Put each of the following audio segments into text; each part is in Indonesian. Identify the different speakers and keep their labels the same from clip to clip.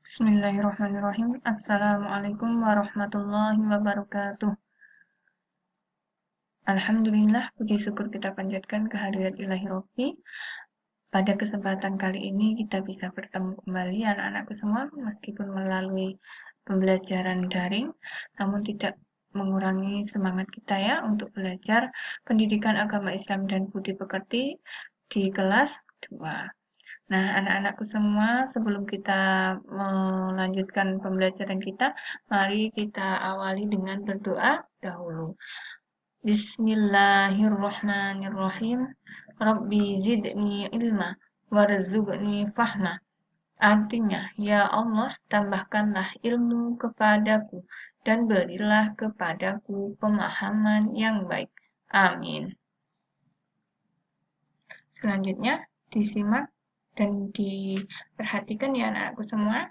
Speaker 1: Bismillahirrahmanirrahim. Assalamualaikum warahmatullahi wabarakatuh. Alhamdulillah, puji syukur kita panjatkan kehadirat Ilahi Robbi. Pada kesempatan kali ini kita bisa bertemu kembali anak-anakku semua, meskipun melalui pembelajaran daring, namun tidak mengurangi semangat kita ya untuk belajar pendidikan agama Islam dan budi pekerti di kelas 2. Nah, anak-anakku semua, sebelum kita melanjutkan pembelajaran kita, mari kita awali dengan berdoa dahulu. Bismillahirrahmanirrahim. Rabbi zidni ilma warzuqni fahma. Artinya, ya Allah, tambahkanlah ilmu kepadaku dan berilah kepadaku pemahaman yang baik. Amin. Selanjutnya, disimak dan diperhatikan ya anak-anakku semua.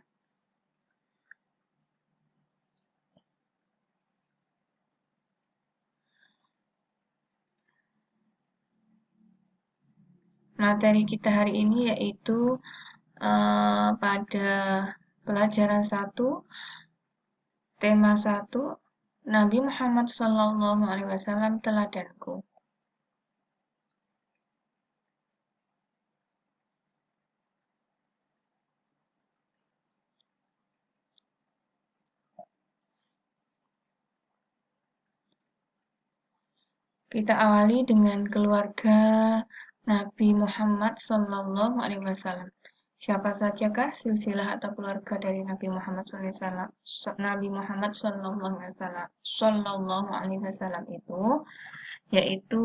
Speaker 1: Materi kita hari ini yaitu pada pelajaran 1, tema 1, Nabi Muhammad SAW teladanku. Kita awali dengan keluarga Nabi Muhammad SAW. Siapa sajakah silsilah atau keluarga dari Nabi Muhammad SAW? Nabi Muhammad SAW itu, yaitu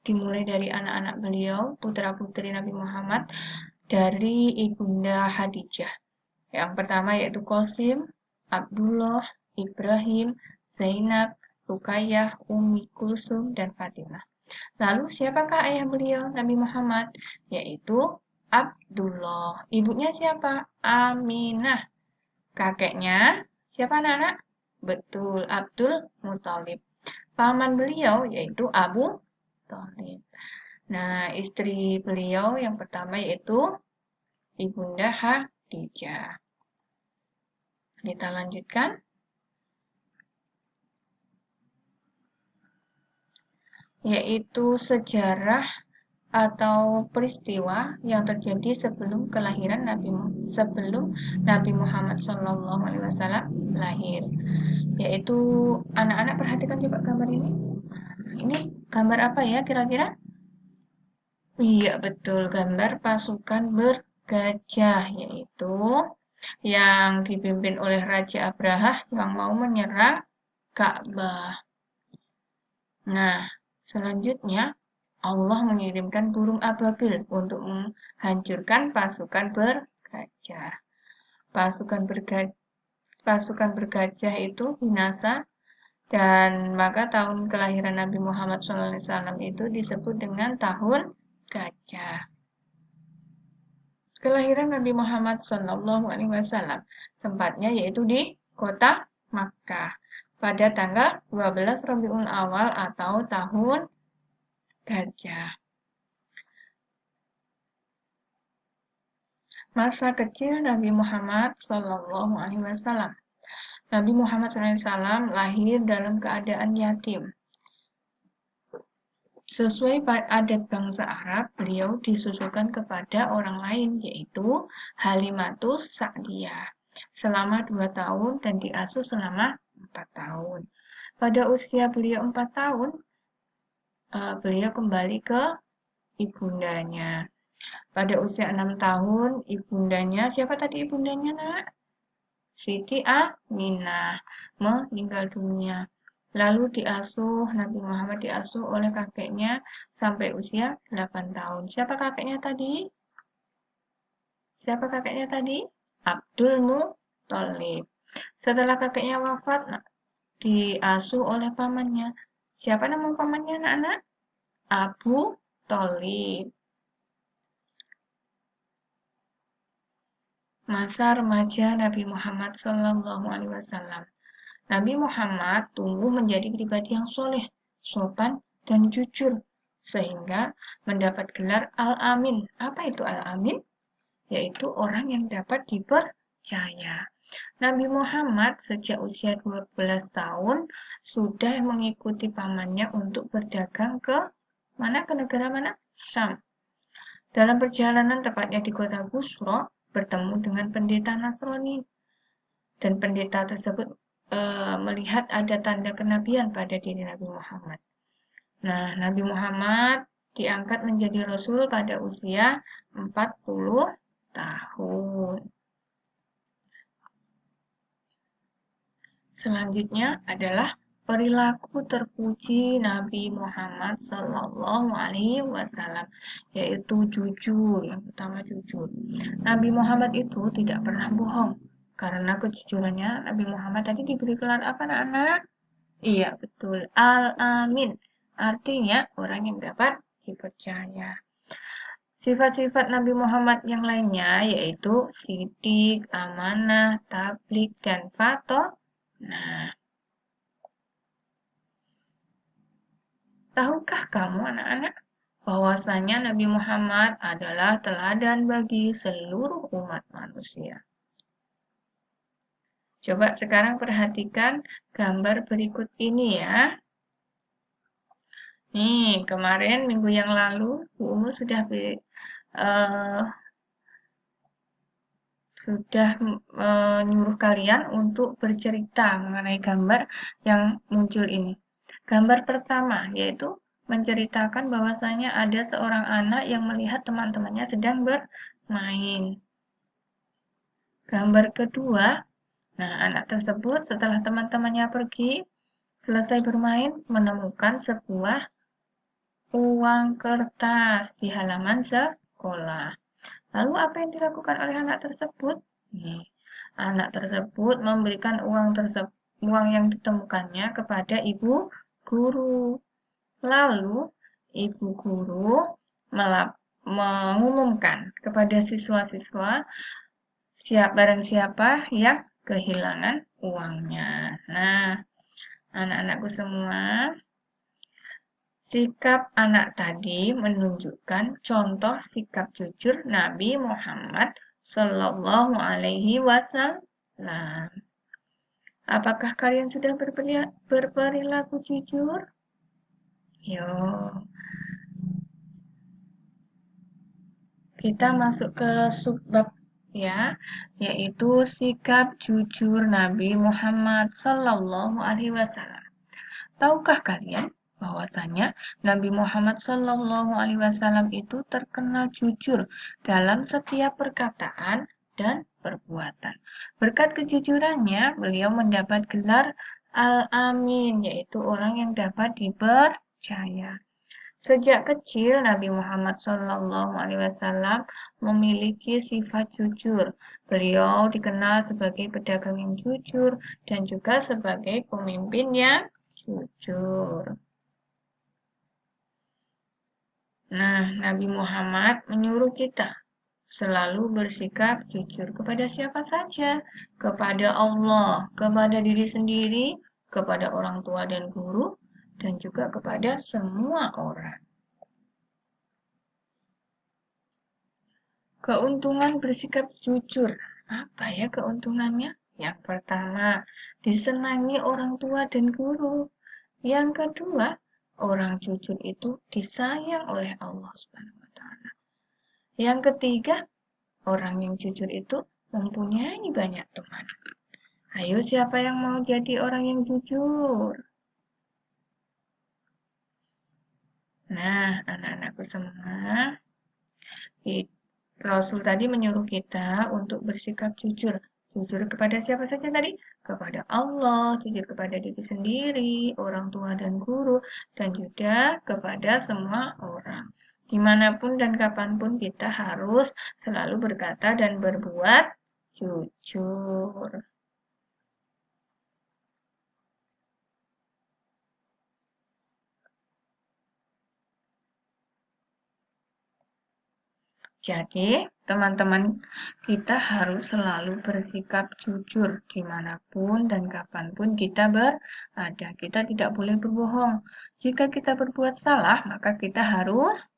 Speaker 1: dimulai dari anak-anak beliau, putra-putri Nabi Muhammad, dari Ibunda Khadijah. Yang pertama yaitu Qasim, Abdullah, Ibrahim, Zainab, Ruqayyah, Ummi Kulsum, dan Fatimah. Lalu siapakah ayah beliau Nabi Muhammad? Yaitu Abdullah. Ibunya siapa? Aminah. Kakeknya siapa anak-anak? Betul, Abdul Muthalib. Paman beliau yaitu Abu Thalib. Nah, istri beliau yang pertama yaitu Ibunda Khadijah. Kita lanjutkan. Yaitu sejarah atau peristiwa yang terjadi sebelum kelahiran Nabi Muhammad SAW lahir. Yaitu anak-anak perhatikan coba gambar ini. Ini gambar apa ya kira-kira? Iya betul, gambar pasukan bergajah, yaitu yang dipimpin oleh Raja Abraha yang mau menyerang Ka'bah. Nah, selanjutnya Allah mengirimkan burung ababil untuk menghancurkan pasukan bergajah. Pasukan bergajah itu binasa, dan maka tahun kelahiran Nabi Muhammad SAW itu disebut dengan tahun gajah. Kelahiran Nabi Muhammad SAW tempatnya yaitu di kota Makkah pada tanggal 12 Rabiul Awal atau tahun gajah. Masa kecil Nabi Muhammad SAW. Nabi Muhammad SAW lahir dalam keadaan yatim. Sesuai adat bangsa Arab, beliau disusukan kepada orang lain, yaitu Halimatus Sa'diyah, selama 2 tahun dan diasuh selama 4 tahun. Pada usia beliau 4 tahun, beliau kembali ke ibundanya. Pada usia 6 tahun, ibundanya, siapa tadi ibundanya, nak? Siti Aminah meninggal dunia. Lalu Nabi Muhammad diasuh oleh kakeknya sampai usia 8 tahun. Siapa kakeknya tadi? Abdul Muthalib. Setelah kakeknya wafat, diasuh oleh pamannya. Siapa nama pamannya, anak-anak? Abu Thalib. Masa remaja Nabi Muhammad SAW. Nabi Muhammad tumbuh menjadi pribadi yang soleh, sopan, dan jujur, sehingga mendapat gelar Al-Amin. Apa itu Al-Amin? Yaitu orang yang dapat dipercaya. dipercaya. Nabi Muhammad sejak usia 12 tahun sudah mengikuti pamannya untuk berdagang ke mana? Ke negara mana? Syam. Dalam perjalanan tepatnya di kota Busra, bertemu dengan pendeta Nasrani. Dan pendeta tersebut melihat ada tanda kenabian pada diri Nabi Muhammad. Nah, Nabi Muhammad diangkat menjadi Rasul pada usia 40 tahun. Selanjutnya adalah perilaku terpuji Nabi Muhammad Sallallahu Alaihi Wasallam, yaitu jujur. Yang pertama jujur. Nabi Muhammad itu tidak pernah bohong. Karena kejujurannya, Nabi Muhammad tadi diberi gelar apa, anak-anak? Iya, betul. Al-Amin. Artinya orang yang dapat dipercaya. Sifat-sifat Nabi Muhammad yang lainnya yaitu sidik, amanah, tabligh, dan fato. Nah, tahukah kamu anak-anak bahwasanya Nabi Muhammad adalah teladan bagi seluruh umat manusia? Coba sekarang perhatikan gambar berikut ini ya. Nih, kemarin minggu yang lalu Bu Umu sudah menyuruh kalian untuk bercerita mengenai gambar yang muncul ini. Gambar pertama yaitu menceritakan bahwasanya ada seorang anak yang melihat teman-temannya sedang bermain. Gambar kedua, nah anak tersebut setelah teman-temannya pergi, selesai bermain, menemukan sebuah uang kertas di halaman sekolah. Lalu apa yang dilakukan oleh anak tersebut? Nih, anak tersebut memberikan uang yang ditemukannya kepada ibu guru. Lalu ibu guru mengumumkan kepada siswa-siswa barang siapa yang kehilangan uangnya. Nah, anak-anakku semua, sikap anak tadi menunjukkan contoh sikap jujur Nabi Muhammad Shallallahu Alaihi Wasallam. Apakah kalian sudah berperilaku jujur? Yo, kita masuk ke subbab ya, yaitu sikap jujur Nabi Muhammad Shallallahu Alaihi Wasallam. Tahukah kalian bahwasanya Nabi Muhammad Shallallahu Alaihi Wasallam itu terkenal jujur dalam setiap perkataan dan perbuatan. Berkat kejujurannya, beliau mendapat gelar Al-Amin, yaitu orang yang dapat dipercaya. Sejak kecil, Nabi Muhammad SAW memiliki sifat jujur. Beliau dikenal sebagai pedagang yang jujur dan juga sebagai pemimpin yang jujur. Nah, Nabi Muhammad menyuruh kita selalu bersikap jujur kepada siapa saja, kepada Allah, kepada diri sendiri, kepada orang tua dan guru, dan juga kepada semua orang. Keuntungan bersikap jujur. Apa ya keuntungannya? Yang pertama, disenangi orang tua dan guru. Yang kedua, orang jujur itu disayang oleh Allah Subhanahu wa taala. Yang ketiga, orang yang jujur itu mempunyai banyak teman. Ayo siapa yang mau jadi orang yang jujur? Nah, anak-anakku semua, Rasul tadi menyuruh kita untuk bersikap jujur. Jujur kepada siapa saja tadi? Kepada Allah, jujur kepada diri sendiri, orang tua dan guru, dan juga kepada semua orang. Dimanapun dan kapanpun kita harus selalu berkata dan berbuat jujur. Jadi, teman-teman, kita harus selalu bersikap jujur dimanapun dan kapanpun kita berada. Kita tidak boleh berbohong. Jika kita berbuat salah, maka kita harus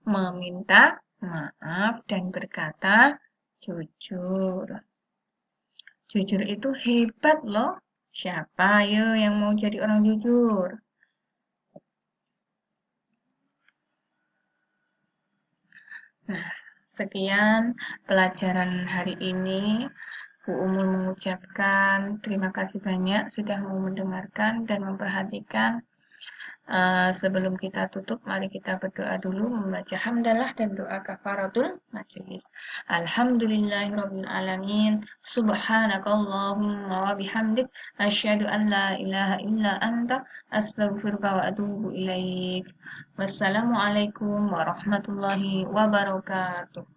Speaker 1: meminta maaf dan berkata jujur. Jujur itu hebat loh. Siapa ayo yang mau jadi orang jujur? Nah, sekian pelajaran hari ini. Bu Umul mengucapkan terima kasih banyak sudah mau mendengarkan dan memperhatikan. Sebelum kita tutup, mari kita berdoa dulu membaca hamdalah dan doa kafaratul majelis. Alhamdulillahirabbil alamin. Subhanakallahumma wa bihamdik asyhadu an la ilaha illa anta astaghfiruka wa atubu ilaik. Wassalamualaikum warahmatullahi wabarakatuh.